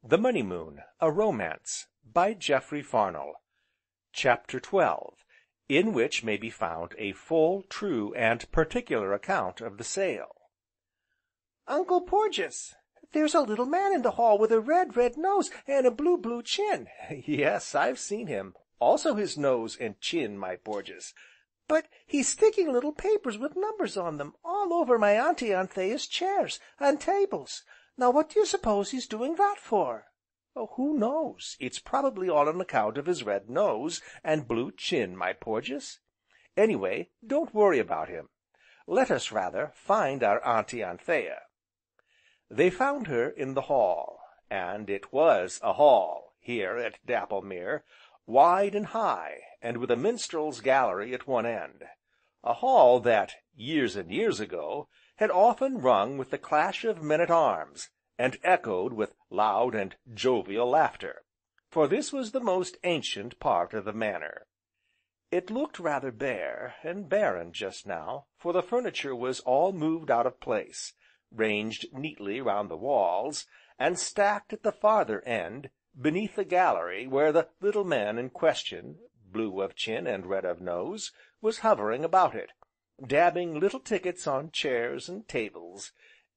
The Money Moon, a Romance, by Jeffery Farnol. Chapter 12, in which may be found a full, true, and particular account of the sale. "Uncle Porges, there's a little man in the hall with a red, red nose, and a blue, blue chin." "Yes, I've seen him, also his nose and chin, my Porges." "But he's sticking little papers with numbers on them, all over my Auntie Anthea's chairs, and tables. Now what do you suppose he's doing that for?" "Oh, who knows? It's probably all on account of his red nose, and blue chin, my Porges. Anyway, don't worry about him. Let us, rather, find our Auntie Anthea." They found her in the hall, and it was a hall, here at Dapplemere, wide and high, and with a minstrel's gallery at one end, a hall that, years and years ago, had often rung with the clash of men-at-arms, and echoed with loud and jovial laughter, for this was the most ancient part of the manor. It looked rather bare, and barren just now, for the furniture was all moved out of place, ranged neatly round the walls, and stacked at the farther end, beneath the gallery where the little man in question, blue of chin and red of nose, was hovering about it, dabbing little tickets on chairs and tables,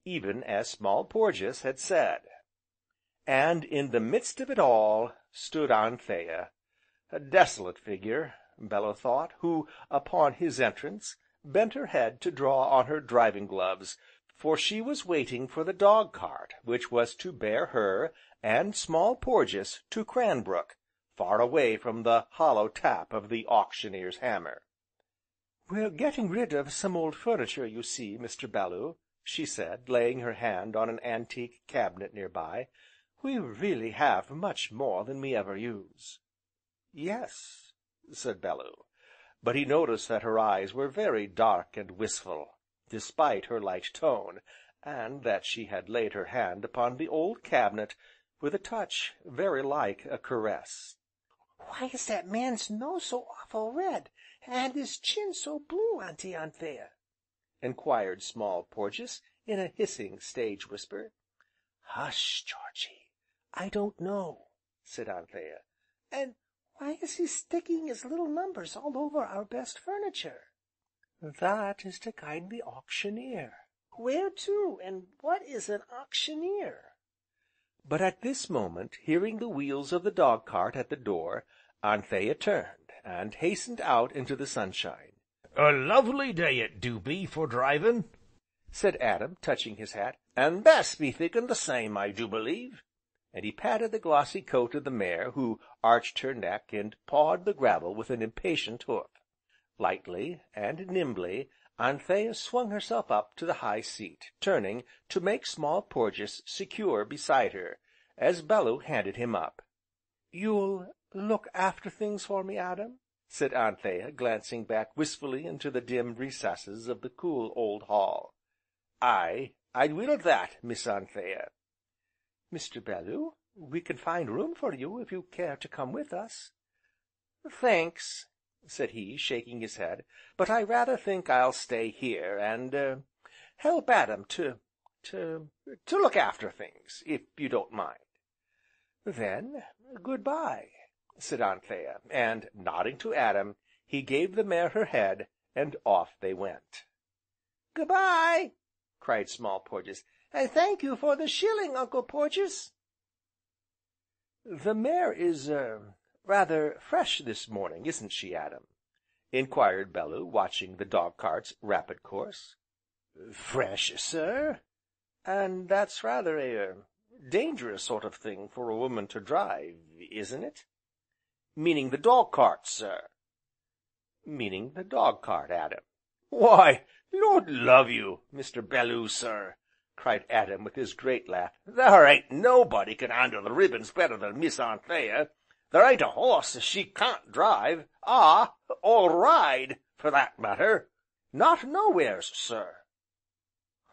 even as Small Porges had said. And in the midst of it all stood Anthea, a desolate figure, Bellew thought, who, upon his entrance, bent her head to draw on her driving gloves, for she was waiting for the dog cart which was to bear her and Small Porges to Cranbrook, far away from the hollow tap of the auctioneer's hammer. "We're getting rid of some old furniture, you see, Mr. Bellew," she said, laying her hand on an antique cabinet near by. "We really have much more than we ever use." "Yes," said Bellew, but he noticed that her eyes were very dark and wistful, despite her light tone, and that she had laid her hand upon the old cabinet with a touch very like a caress. "Why is that man's nose so awful red, and his chin so blue, Auntie Anthea?" enquired Small Porges, in a hissing stage whisper. "Hush, Georgy, I don't know," said Anthea. "And why is he sticking his little numbers all over our best furniture?" "That is to guide the auctioneer." "Where to, and what is an auctioneer?" But at this moment, hearing the wheels of the dog cart at the door, Anthea turned, and hastened out into the sunshine. "A lovely day it do be for driving," said Adam, touching his hat, "and Bess be thinking the same, I do believe," and he patted the glossy coat of the mare, who arched her neck, and pawed the gravel with an impatient hoof. Lightly, and nimbly, Anthea swung herself up to the high seat, turning to make Small Porges secure beside her, as Bellew handed him up. "You'll look after things for me, Adam?" said Anthea, glancing back wistfully into the dim recesses of the cool old hall. "Aye, I will that, Miss Anthea." "Mr. Bellew, we can find room for you if you care to come with us." "Thanks," said he, shaking his head, "but I rather think I'll stay here, and help Adam to look after things, if you don't mind." "Then, good bye," said Anthea, and, nodding to Adam, he gave the mare her head, and off they went. "Good bye!" cried Small Porges, "and thank you for the shilling, Uncle Porges." "The mare is, rather fresh this morning, isn't she, Adam?" inquired Bellew, watching the dog cart's rapid course. "Fresh, sir? And that's rather a dangerous sort of thing for a woman to drive, isn't it?" "Meaning the dog cart, sir." "Meaning the dog cart, Adam." "Why, Lord love you, Mr. Bellew, sir," cried Adam with his great laugh, "there ain't nobody can handle the ribbons better than Miss Anthea. There ain't a horse as she can't drive, or ride, for that matter, not nowheres, sir."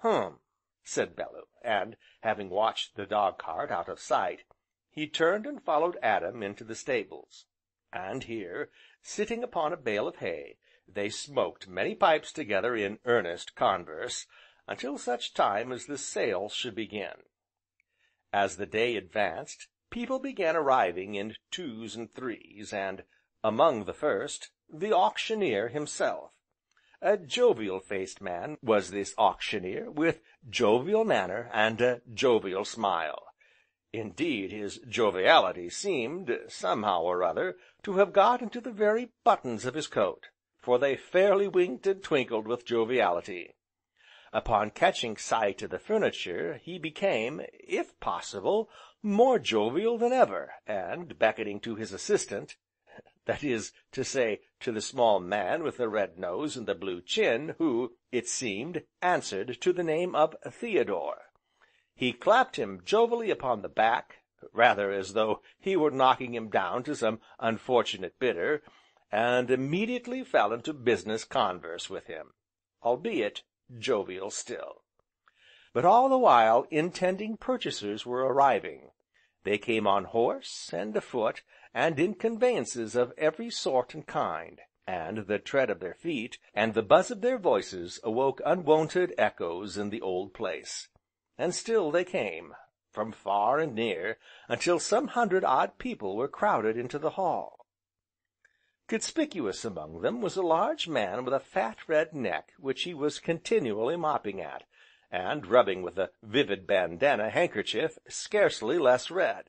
"Hum!" said Bellew, and, having watched the dog cart out of sight, he turned and followed Adam into the stables. And here, sitting upon a bale of hay, they smoked many pipes together in earnest converse, until such time as the sale should begin. As the day advanced, people began arriving in twos and threes, and, among the first, the auctioneer himself. A jovial-faced man was this auctioneer, with jovial manner and a jovial smile. Indeed, his joviality seemed, somehow or other, to have got into the very buttons of his coat, for they fairly winked and twinkled with joviality. Upon catching sight of the furniture, he became, if possible, more jovial than ever, and, beckoning to his assistant, that is to say, to the small man with the red nose and the blue chin, who, it seemed, answered to the name of Theodore, he clapped him jovially upon the back, rather as though he were knocking him down to some unfortunate bidder, and immediately fell into business converse with him, albeit jovial still. But all the while intending purchasers were arriving. They came on horse, and afoot, and in conveyances of every sort and kind, and the tread of their feet, and the buzz of their voices awoke unwonted echoes in the old place. And still they came, from far and near, until some 100-odd people were crowded into the hall. Conspicuous among them was a large man with a fat red neck which he was continually mopping at, and rubbing with a vivid bandana handkerchief scarcely less red.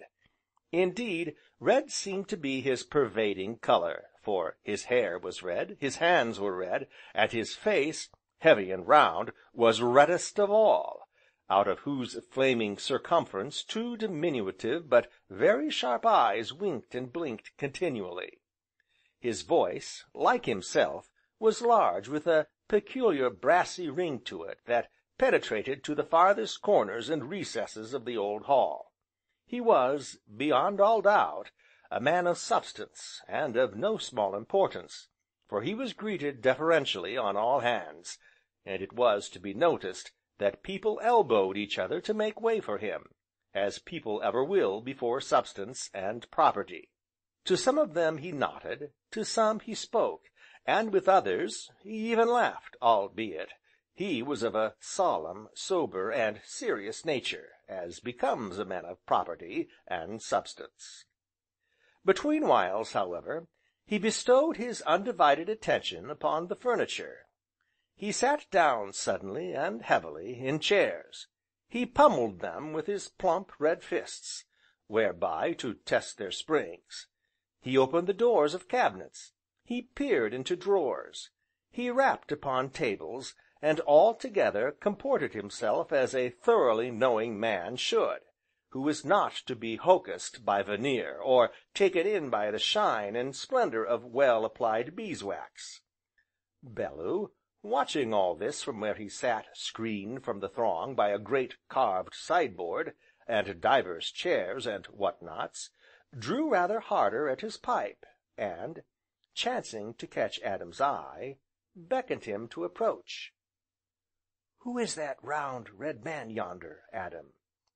Indeed, red seemed to be his pervading color, for his hair was red, his hands were red, and his face, heavy and round, was reddest of all, out of whose flaming circumference two diminutive but very sharp eyes winked and blinked continually. His voice, like himself, was large, with a peculiar brassy ring to it that penetrated to the farthest corners and recesses of the old hall. He was, beyond all doubt, a man of substance, and of no small importance, for he was greeted deferentially on all hands, and it was to be noticed that people elbowed each other to make way for him, as people ever will before substance and property. To some of them he nodded, to some he spoke, and with others he even laughed, albeit he was of a solemn, sober, and serious nature, as becomes a man of property and substance. Between whiles, however, he bestowed his undivided attention upon the furniture. He sat down suddenly and heavily in chairs. He pummelled them with his plump, red fists, whereby to test their springs. He opened the doors of cabinets. He peered into drawers. He rapped upon tables, and altogether comported himself as a thoroughly knowing man should, who is not to be hocussed by veneer, or taken in by the shine and splendor of well-applied beeswax. Bellew, watching all this from where he sat screened from the throng by a great carved sideboard, and divers chairs and what-nots, drew rather harder at his pipe, and, chancing to catch Adam's eye, beckoned him to approach. "Who is that round, red man yonder, Adam?"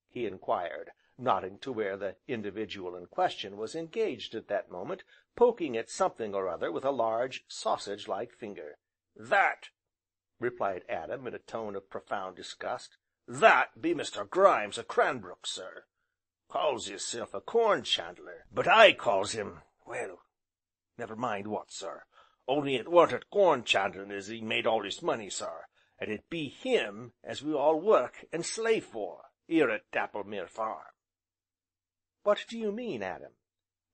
he inquired, nodding to where the individual in question was engaged at that moment, poking at something or other with a large, sausage-like finger. "That," replied Adam in a tone of profound disgust, "that be Mr. Grimes o' Cranbrook, sir. Calls hisself a corn chandler, but I calls him, well, never mind what, sir, only it warn't at corn chandling as he made all his money, sir, and it be him as we all work and slave for, here at Dapplemere Farm." "What do you mean, Adam?"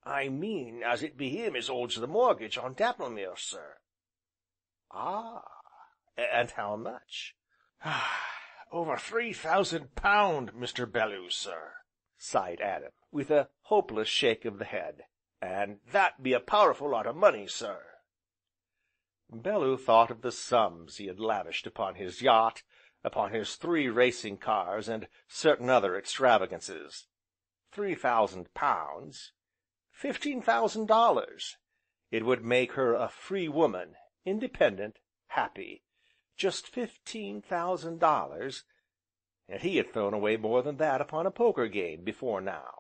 "I mean as it be him as holds the mortgage on Dapplemere, sir." "Ah! And how much?" "Over £3,000, Mr. Bellew, sir," sighed Adam, with a hopeless shake of the head, "and that be a powerful lot of money, sir." Bellew thought of the sums he had lavished upon his yacht, upon his 3 racing cars, and certain other extravagances. £3,000, $15,000. It would make her a free woman, independent, happy. Just $15,000, and he had thrown away more than that upon a poker game before now.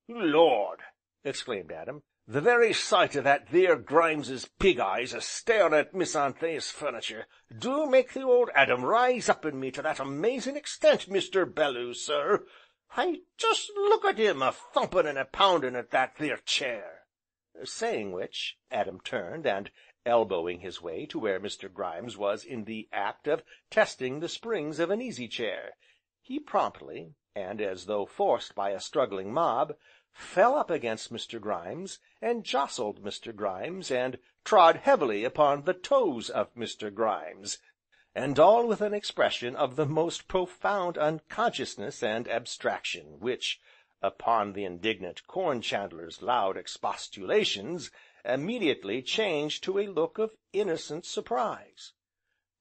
"Lord!" exclaimed Adam, "the very sight of that theer Grimes's pig eyes a staring at Miss Anthea's furniture do make the old Adam rise up in me to that amazing extent, Mr. Bellew, sir, "I just look at him a-thumpin' and a-poundin' at that theer chair." Saying which, Adam turned, and, elbowing his way to where Mr. Grimes was in the act of testing the springs of an easy chair, he promptly, and as though forced by a struggling mob, fell up against Mr. Grimes, and jostled Mr. Grimes, and trod heavily upon the toes of Mr. Grimes, and all with an expression of the most profound unconsciousness and abstraction, which, upon the indignant Corn chandler's loud expostulations, immediately changed to a look of innocent surprise.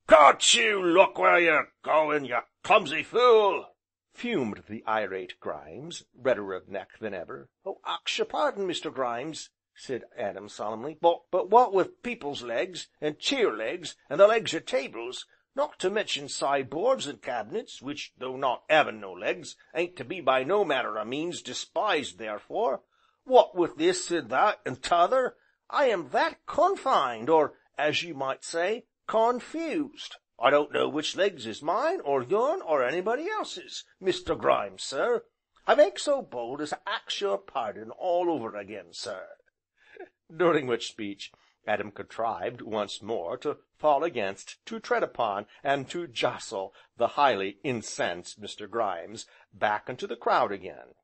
"Can't you look where you're going, you clumsy fool?" fumed the irate Grimes, redder of neck than ever. "Oh, ax your pardon, Mr. Grimes," said Adam solemnly, but what with people's legs, and chair legs, and the legs of tables, not to mention sideboards and cabinets, which, though not 'aving no legs, ain't to be by no manner o' means despised therefore, what with this and that and t'other, I am that confined, or, as you might say, confused. I don't know which legs is mine, or yourn, or anybody else's, Mr. Grimes, sir. I make so bold as to ax your pardon all over again, sir." During which speech, Adam contrived, once more, to fall against, to tread upon, and to jostle the highly incensed Mr. Grimes back into the crowd again.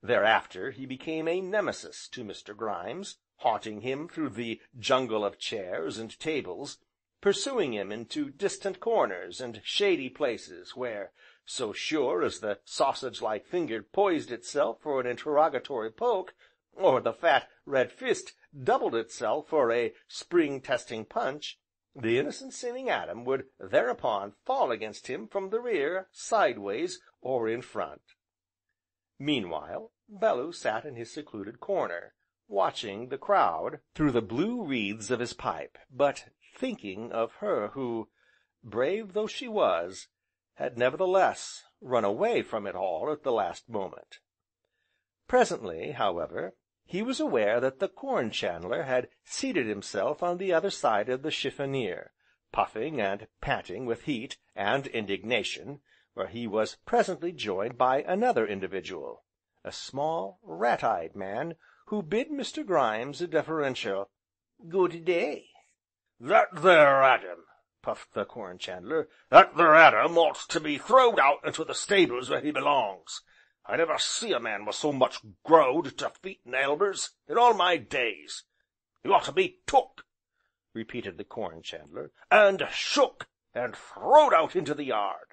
Thereafter he became a nemesis to Mr. Grimes, haunting him through the jungle of chairs and tables, pursuing him into distant corners and shady places, where, so sure as the sausage-like finger poised itself for an interrogatory poke, or the fat, red fist doubled itself for a spring-testing punch, the innocent-seeming Adam would thereupon fall against him from the rear, sideways, or in front. Meanwhile, Bellew sat in his secluded corner, watching the crowd through the blue wreaths of his pipe, but thinking of her who, brave though she was, had nevertheless run away from it all at the last moment. Presently, however, he was aware that the Corn chandler had seated himself on the other side of the chiffonier, puffing and panting with heat and indignation, where he was presently joined by another individual, a small, rat-eyed man, who bid Mr. Grimes a deferential "Good day." "That there Adam," puffed the Corn chandler, "that there Adam ought to be throwed out into the stables where he belongs. I never see a man with so much growed to feet and elbers in all my days. He ought to be took," repeated the Corn chandler, "and shook, and throwed out into the yard."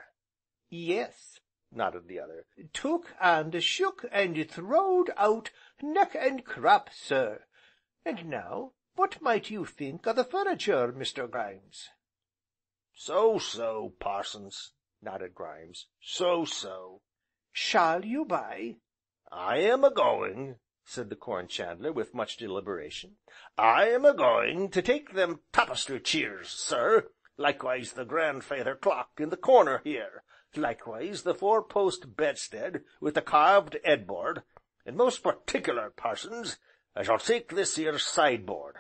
"Yes," nodded the other, "took, and shook, and throwed out, neck and crop, sir. And now, what might you think of the furniture, Mr. Grimes?" "So, Parsons," nodded Grimes, "so. "Shall you buy?" "I am a-going," said the Corn chandler, with much deliberation, "I am a-going to take them tapestry cheers, sir, likewise the grandfeyther clock in the corner here, likewise the four-post bedstead with the carved 'eadboard, and most particular, Parsons, I shall take this here sideboard.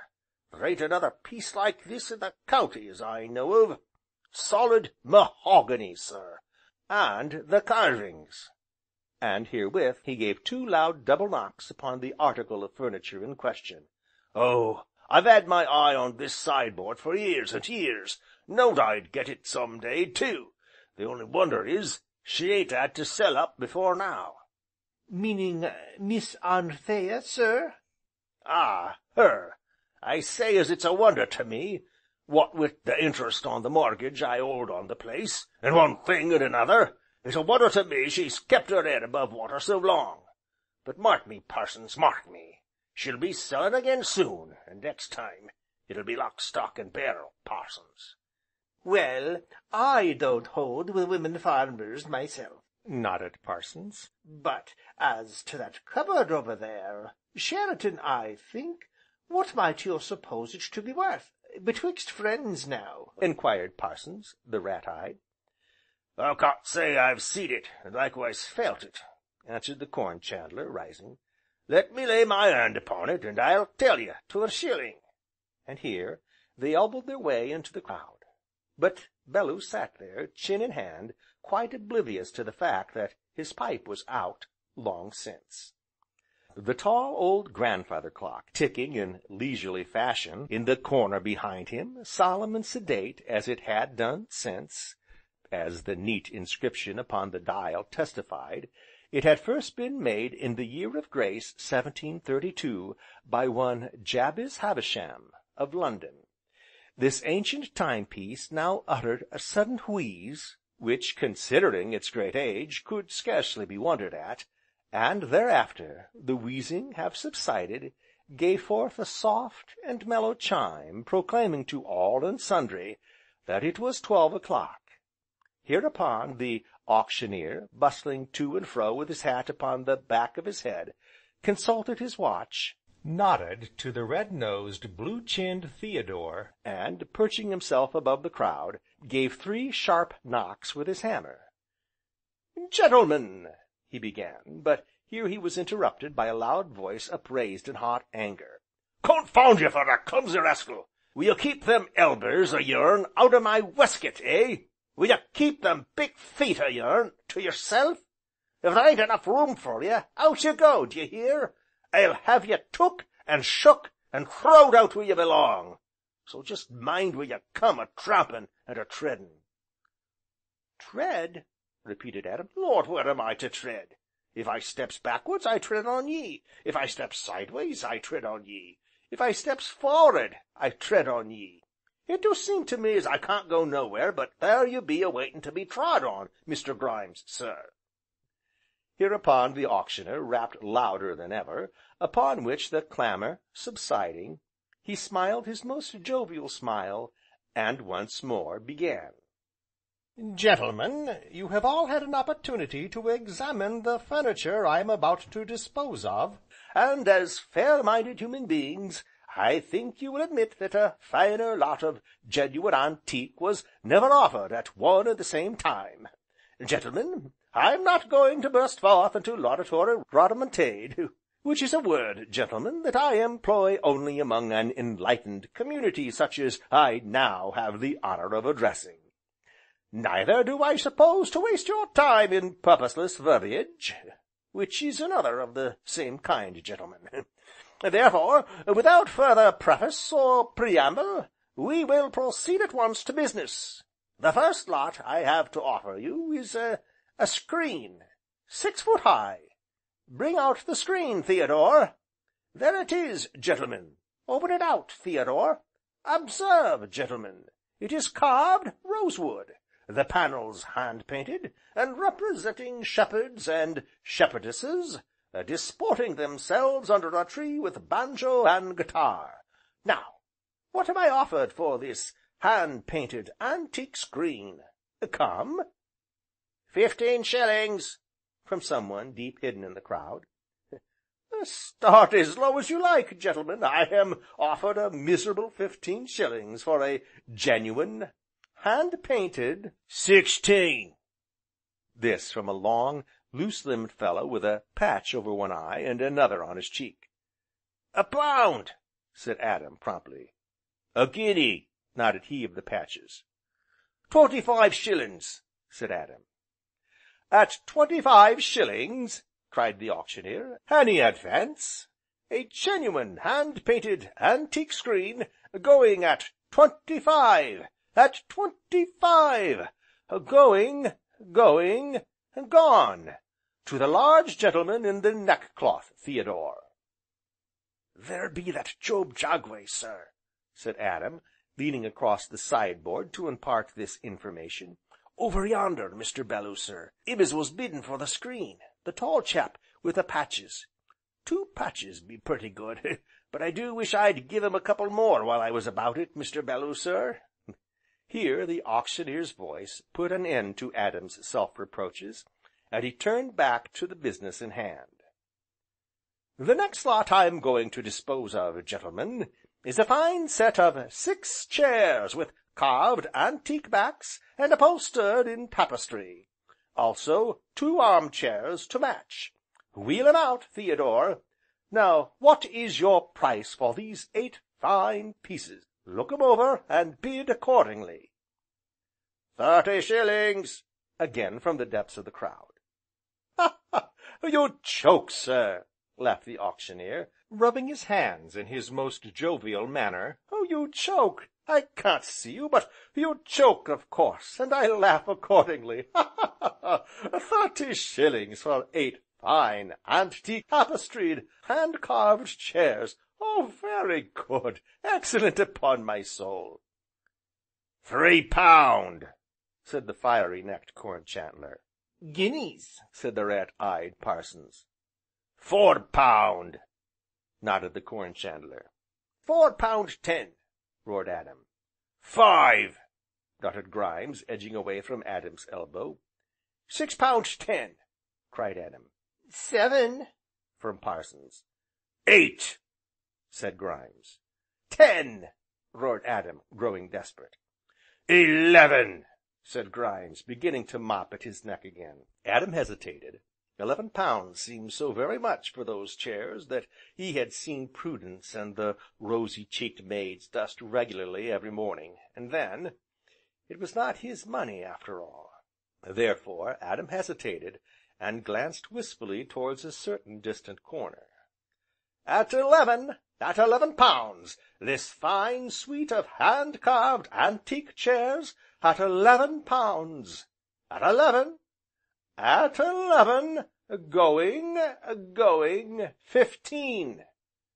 There ain't another piece like this in the county as I know of. Solid mahogany, sir, and the carvings." And herewith he gave 2 loud double knocks upon the article of furniture in question. "Oh, I've 'ad my eye on this sideboard for years and years, knowed I'd get it some day, too. The only wonder is, she ain't 'ad to sell up before now." "Meaning Miss Anthea, sir?" "Ah, her. I say as it's a wonder to me, what with the interest on the mortgage I owed on the place, and one thing and another, it's a wonder to me she's kept her head above water so long. But mark me, Parsons, mark me, she'll be selling again soon, and next time it'll be lock, stock, and barrel, Parsons." "Well, I don't hold with women farmers myself," nodded Parsons. "but as to that cupboard over there, Sheraton, I think, what might you suppose it to be worth, betwixt friends now?" inquired Parsons, the rat-eyed. "I can't say I've seed it, and likewise felt it," answered the Corn chandler, rising. "Let me lay my hand upon it, and I'll tell you to a shilling." And here they elbowed their way into the crowd. But Bellew sat there, chin in hand, quite oblivious to the fact that his pipe was out long since. The tall, old grandfather clock, ticking in leisurely fashion in the corner behind him, solemn and sedate as it had done since, as the neat inscription upon the dial testified, it had first been made in the year of grace 1732 by one Jabez Havisham, of London. This ancient timepiece now uttered a sudden wheeze, which, considering its great age, could scarcely be wondered at, and thereafter, the wheezing having subsided, gave forth a soft and mellow chime, proclaiming to all and sundry that it was 12 o'clock. Hereupon the auctioneer, bustling to and fro with his hat upon the back of his head, consulted his watch, nodded to the red-nosed, blue-chinned Theodore, and, perching himself above the crowd, gave 3 sharp knocks with his hammer. "Gentlemen," he began, but here he was interrupted by a loud voice upraised in hot anger. "Confound you for a clumsy rascal! Will you keep them elbers o' yourn out o' my waistcoat, eh? Will you keep them big feet o' yourn to yourself? If there ain't enough room for you, out you go, d'ye hear? I'll have you took, and shook, and throwed out where you belong. So just mind where you come a-trampin' and a-treadin'." "Tread?" repeated Adam. "Lord, where am I to tread? If I steps backwards, I tread on ye. If I steps sideways, I tread on ye. If I steps for'ard, I tread on ye. It do seem to me as I can't go nowhere, but there you be a-waitin' to be trod on, Mr. Grimes, sir." Hereupon the auctioneer rapped louder than ever, upon which the clamour subsiding, he smiled his most jovial smile, and once more began. "Gentlemen, you have all had an opportunity to examine the furniture I am about to dispose of, and as fair-minded human beings, I think you will admit that a finer lot of genuine antique was never offered at one and the same time. Gentlemen, I'm not going to burst forth into laudatory rhodomontade, which is a word, gentlemen, that I employ only among an enlightened community such as I now have the honour of addressing. Neither do I suppose to waste your time in purposeless verbiage, which is another of the same kind, gentlemen. Therefore, without further preface or preamble, we will proceed at once to business. The first lot I have to offer you is a screen, 6 foot high. Bring out the screen, Theodore. There it is, gentlemen. Open it out, Theodore. Observe, gentlemen, it is carved rosewood, the panels hand-painted, and representing shepherds and shepherdesses, disporting themselves under a tree with banjo and guitar. Now, what am I offered for this hand-painted antique screen? Come." 15 shillings, from someone deep hidden in the crowd. "Start as low as you like, gentlemen. I am offered a miserable 15 shillings for a genuine, hand-painted—" 16! This from a long, loose-limbed fellow with a patch over one eye, and another on his cheek. "A pound!" said Adam, promptly. "A guinea!" nodded he of the patches. 25 shillings, said Adam. "At 25 shillings," cried the auctioneer, "any advance? A genuine, hand-painted, antique screen, going at 25, at 25, going, gone, to the large gentleman in the neckcloth, Theodore." "There be that Job Jagway, sir," said Adam, leaning across the sideboard to impart this information. "Over yonder, Mr. Belloo, sir, 'im as was bidding for the screen, the tall chap with the patches. 2 patches be pretty good, but I do wish I'd give 'im a couple more while I was about it, Mr. Belloo, sir." Here the auctioneer's voice put an end to Adam's self-reproaches, and he turned back to the business in hand. "The next lot I am going to dispose of, gentlemen, is a fine set of 6 chairs with carved antique backs, and upholstered in tapestry. Also 2 arm-chairs to match. Wheel 'em out, Theodore. Now, what is your price for these 8 fine pieces? Look 'em over, and bid accordingly." 30 shillings, again from the depths of the crowd. "You choke, sir!" laughed the Auctioneer, rubbing his hands in his most jovial manner. "Oh, you choke! I can't see you, but you choke, of course, and I laugh accordingly. 30 shillings for 8 fine, antique tapestried, hand-carved chairs! Oh, very good! Excellent, upon my soul!" £3, said the fiery-necked Corn chandler. "Guineas," said the rat-eyed Parsons. £4, nodded the Corn chandler. £4.10, roared Adam. 5, dotted Grimes, edging away from Adam's elbow. £6.10, cried Adam. 7, from Parsons. 8, said Grimes. 10, roared Adam, growing desperate. 11, said Grimes, beginning to mop at his neck again. Adam hesitated. £11 seemed so very much for those chairs, that he had seen Prudence and the rosy-cheeked maids dust regularly every morning, and then, it was not his money after all. Therefore Adam hesitated, and glanced wistfully towards a certain distant corner. At £11, this fine suite of hand-carved antique chairs, at £11, at 11, going 15,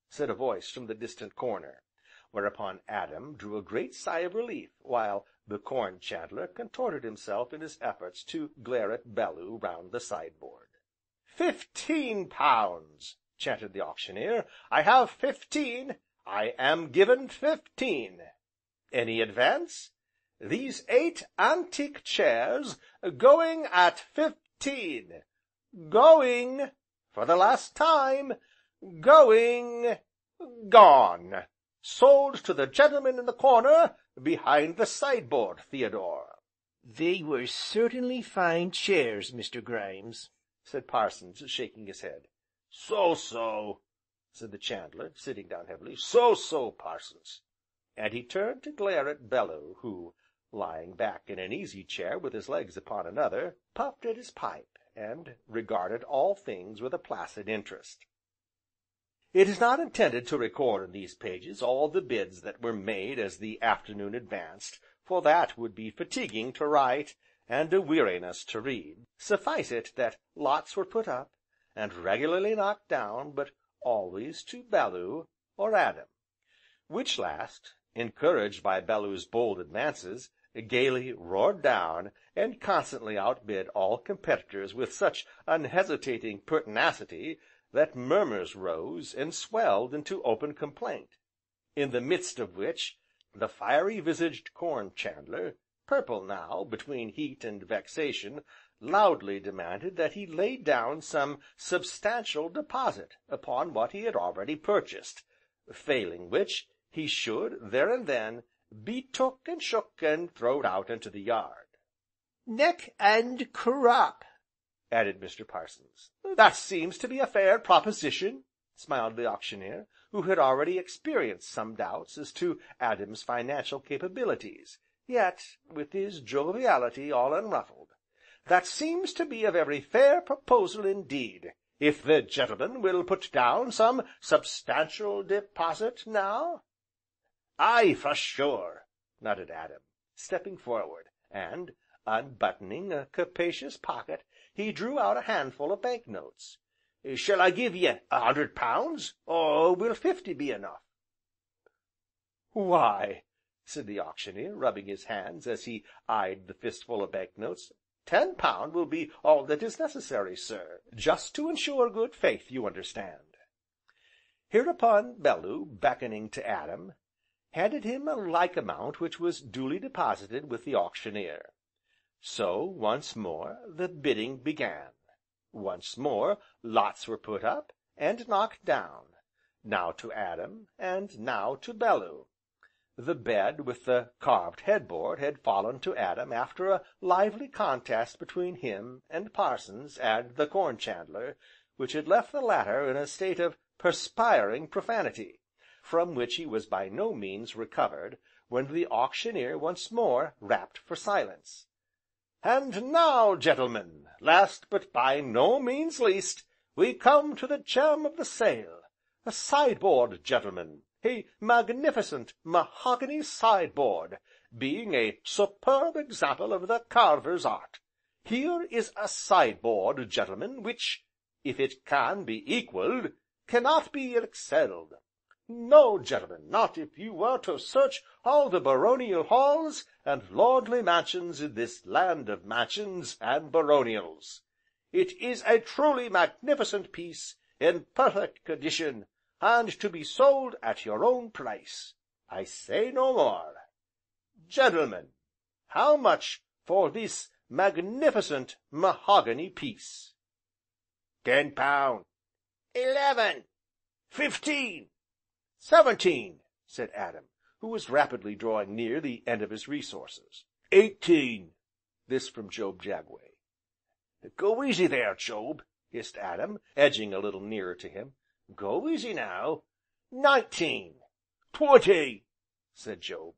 said a voice from the distant corner, whereupon Adam drew a great sigh of relief, while the Corn chandler contorted himself in his efforts to glare at Bellew round the sideboard. £15, chanted the Auctioneer. I have 15, I am given 15. Any advance? These 8 antique chairs, going at 15. Going, for the last time, going, gone. Sold to the gentleman in the corner, behind the sideboard, Theodore. "They were certainly fine chairs, Mr. Grimes," said Parsons, shaking his head. So, said the chandler, sitting down heavily. So, Parsons. And he turned to glare at Bellew, who, lying back in an easy chair with his legs upon another, puffed at his pipe, and regarded all things with a placid interest. It is not intended to record in these pages all the bids that were made as the afternoon advanced, for that would be fatiguing to write, and a weariness to read. Suffice it that lots were put up, and regularly knocked down, but always to Bellew or Adam, which last, encouraged by Bellew's bold advances, gaily roared down, and constantly outbid all competitors with such unhesitating pertinacity, that murmurs rose, and swelled into open complaint, in the midst of which, the fiery-visaged Corn chandler, purple now between heat and vexation, loudly demanded that he lay down some substantial deposit upon what he had already purchased, failing which, he should, there and then, be took and shook and throwed out into the yard. "Neck and crop," added Mr. Parsons. That seems to be a fair proposition, smiled the Auctioneer, who had already experienced some doubts as to Adam's financial capabilities, yet, with his joviality all unruffled. That seems to be a very fair proposal indeed. If the gentleman will put down some substantial deposit now? Aye, for sure, nodded Adam, stepping forward, and, unbuttoning a capacious pocket, he drew out a handful of bank notes. Shall I give ye £100, or will 50 be enough? Why, said the Auctioneer, rubbing his hands as he eyed the fistful of bank notes, £10 will be all that is necessary, sir, just to ensure good faith, you understand. Hereupon Bellew, beckoning to Adam, handed him a like amount which was duly deposited with the Auctioneer. So, once more, the bidding began. Once more, lots were put up, and knocked down, now to Adam, and now to Bellew. The bed with the carved headboard had fallen to Adam after a lively contest between him and Parsons and the Corn chandler, which had left the latter in a state of perspiring profanity, from which he was by no means recovered, when the Auctioneer once more rapped for silence. And now, gentlemen, last but by no means least, we come to the gem of the sale, a sideboard, gentlemen, a magnificent mahogany sideboard, being a superb example of the carver's art. Here is a sideboard, gentlemen, which, if it can be equalled, cannot be excelled. No, gentlemen, not if you were to search all the baronial halls and lordly mansions in this land of mansions and baronials. It is a truly magnificent piece, in perfect condition, and to be sold at your own price. I say no more. Gentlemen, how much for this magnificent mahogany piece? £10. 11. 15. 17, said Adam, who was rapidly drawing near the end of his resources. 18. This from Job Jagway. Go easy there, Job, hissed Adam, edging a little nearer to him. Go easy now. 19. 20, said Job.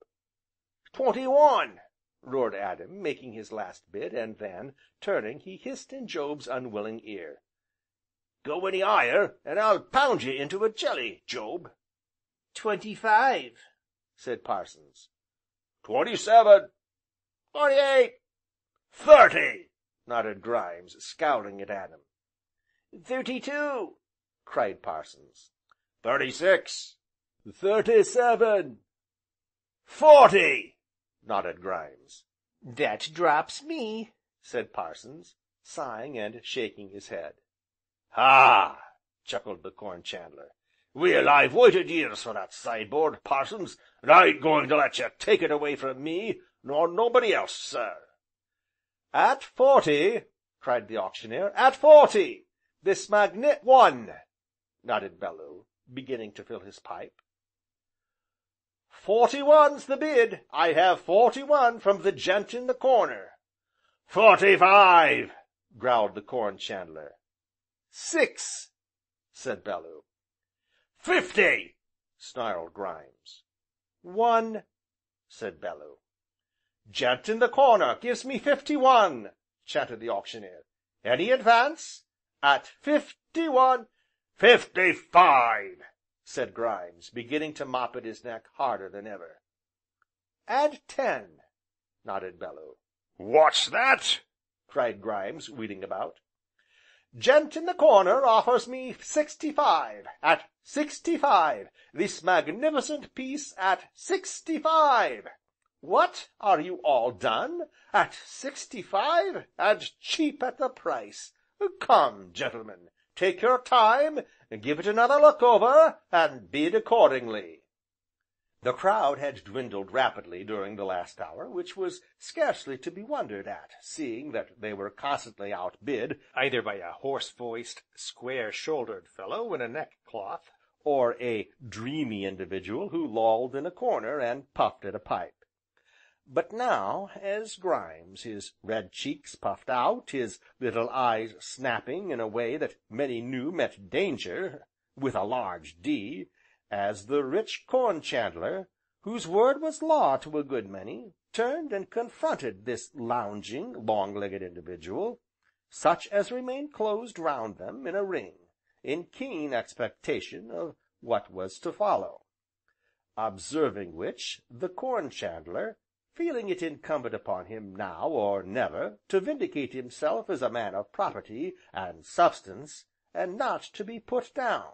21, roared Adam, making his last bid, and then, turning, he hissed in Job's unwilling ear. Go any higher, and I'll pound you into a jelly, Job. 25, said Parsons. 27. 28. 30, nodded Grimes, scowling at Adam. 32, cried Parsons. 36. 37. 40, nodded Grimes. That drops me, said Parsons, sighing and shaking his head. Ha! chuckled the Corn Chandler. Well, I've waited years for that sideboard, Parsons, and I ain't going to let you take it away from me, nor nobody else, sir. At 40, cried the auctioneer, at 40, this magnet 1, nodded Bellew, beginning to fill his pipe. 41's the bid. I have 41 from the gent in the corner. 45, growled the Corn Chandler. 6, said Bellew. 50, snarled Grimes. 1, said Bellew. Gent in the corner gives me 51, chanted the auctioneer. Any advance? At 51. 55, said Grimes, beginning to mop at his neck harder than ever. And 10, nodded Bellew. What's that? cried Grimes, wheeling about. Gent in the corner offers me 65, at 65, this magnificent piece at 65. What, are you all done? At 65, and cheap at the price. Come, gentlemen, take your time, give it another look over, and bid accordingly. The crowd had dwindled rapidly during the last hour, which was scarcely to be wondered at, seeing that they were constantly outbid, either by a hoarse-voiced, square-shouldered fellow in a neckcloth, or a dreamy individual who lolled in a corner and puffed at a pipe. But now, as Grimes, his red cheeks puffed out, his little eyes snapping in a way that many knew meant danger, with a large D, as the rich Corn Chandler, whose word was law to a good many, turned and confronted this lounging, long-legged individual, such as remained closed round them in a ring, in keen expectation of what was to follow. Observing which, the Corn Chandler, feeling it incumbent upon him now or never to vindicate himself as a man of property and substance, and not to be put down,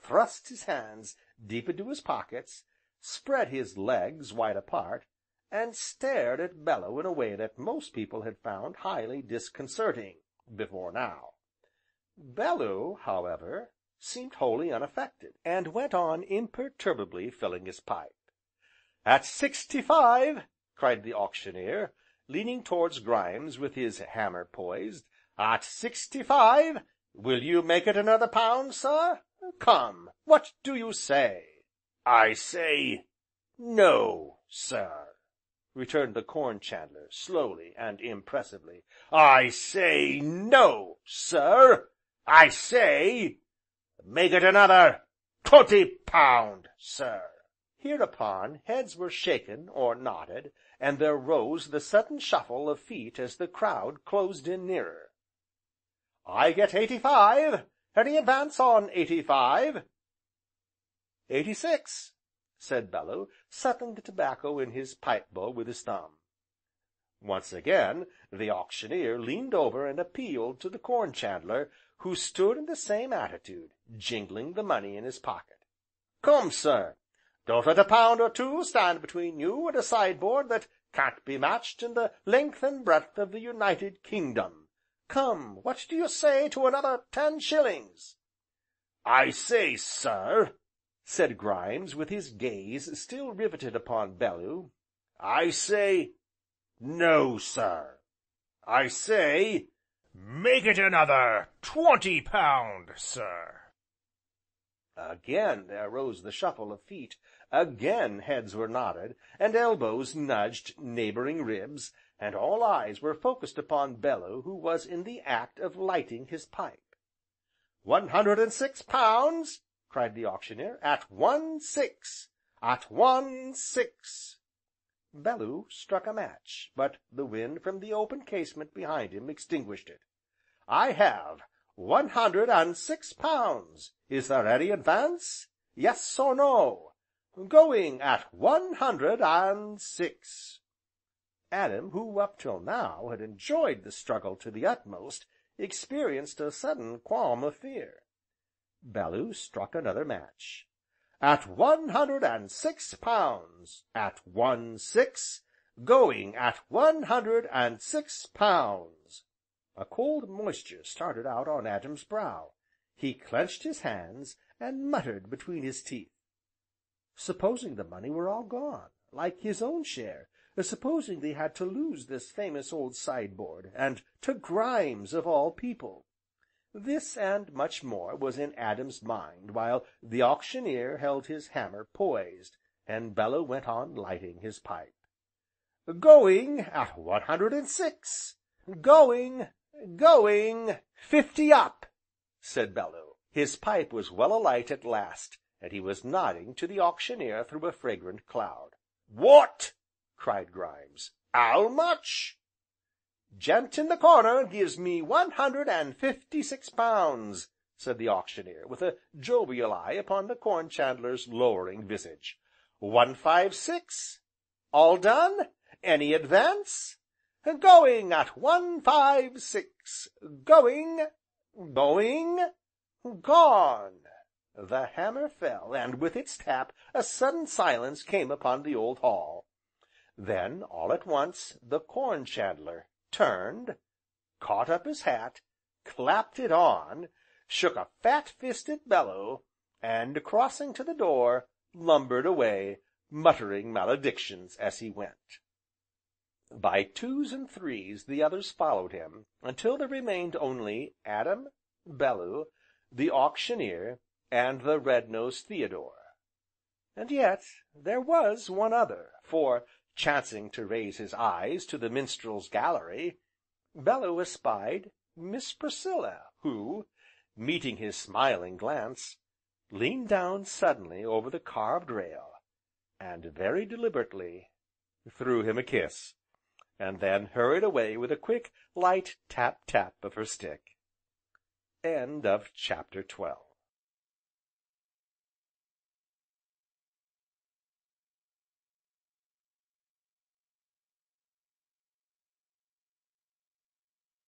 thrust his hands deep into his pockets, spread his legs wide apart, and stared at Bellew in a way that most people had found highly disconcerting, before now. Bellew, however, seemed wholly unaffected, and went on imperturbably filling his pipe. At 65, cried the auctioneer, leaning towards Grimes with his hammer poised, at 65, will you make it another pound, sir? Come, what do you say? I say, no, sir, returned the Corn Chandler, slowly and impressively. I say no, sir. I say, make it another £20, sir. Hereupon heads were shaken or nodded, and there rose the sudden shuffle of feet as the crowd closed in nearer. "I get 85. Any advance on 85?" "86," said Bellew, sucking the tobacco in his pipe bowl with his thumb. Once again the auctioneer leaned over and appealed to the Corn chandler, who stood in the same attitude, jingling the money in his pocket. "Come, sir, don't let a pound or two stand between you and a sideboard that can't be matched in the length and breadth of the United Kingdom. Come, what do you say to another 10 shillings? "I say, sir," said Grimes, with his gaze still riveted upon Bellew, "I say, no, sir. I say, Make it another £20, sir." Again there rose the shuffle of feet, again heads were nodded, and elbows nudged neighbouring ribs, and all eyes were focused upon Bellew, who was in the act of lighting his pipe. £106, cried the auctioneer, "at 1/6, at 1/6." Bellew struck a match, but the wind from the open casement behind him extinguished it. "I have £106. Is there any advance? Yes or no? Going at 106." Adam, who up till now had enjoyed the struggle to the utmost, experienced a sudden qualm of fear. Bellew struck another match. "At £106, at 1/6, going at £106. A cold moisture started out on Adam's brow. He clenched his hands, and muttered between his teeth. Supposing the money were all gone, like his own share, supposing they had to lose this famous old sideboard, and to Grimes of all people! This, and much more, was in Adam's mind while the auctioneer held his hammer poised, and Bellew went on lighting his pipe. "Going at 106, going, 50 up!" said Bellew. His pipe was well alight at last, and he was nodding to the auctioneer through a fragrant cloud. "What?" cried Grimes. "'Ow much?" "Gent in the corner gives me £156, said the auctioneer, with a jovial eye upon the Corn chandler's lowering visage. 156. All done? Any advance? Going at 156. Going, gone. The hammer fell, and with its tap a sudden silence came upon the old hall. Then, all at once, the Corn chandler turned, caught up his hat, clapped it on, shook a fat fist at Bellew, and, crossing to the door, lumbered away, muttering maledictions as he went. By twos and threes the others followed him, until there remained only Adam, Bellew, the auctioneer, and the red-nosed Theodore. And yet there was one other, for, chancing to raise his eyes to the minstrel's gallery, Bellew espied Miss Priscilla, who, meeting his smiling glance, leaned down suddenly over the carved rail, and very deliberately threw him a kiss, and then hurried away with a quick, light tap-tap of her stick. Chapter 12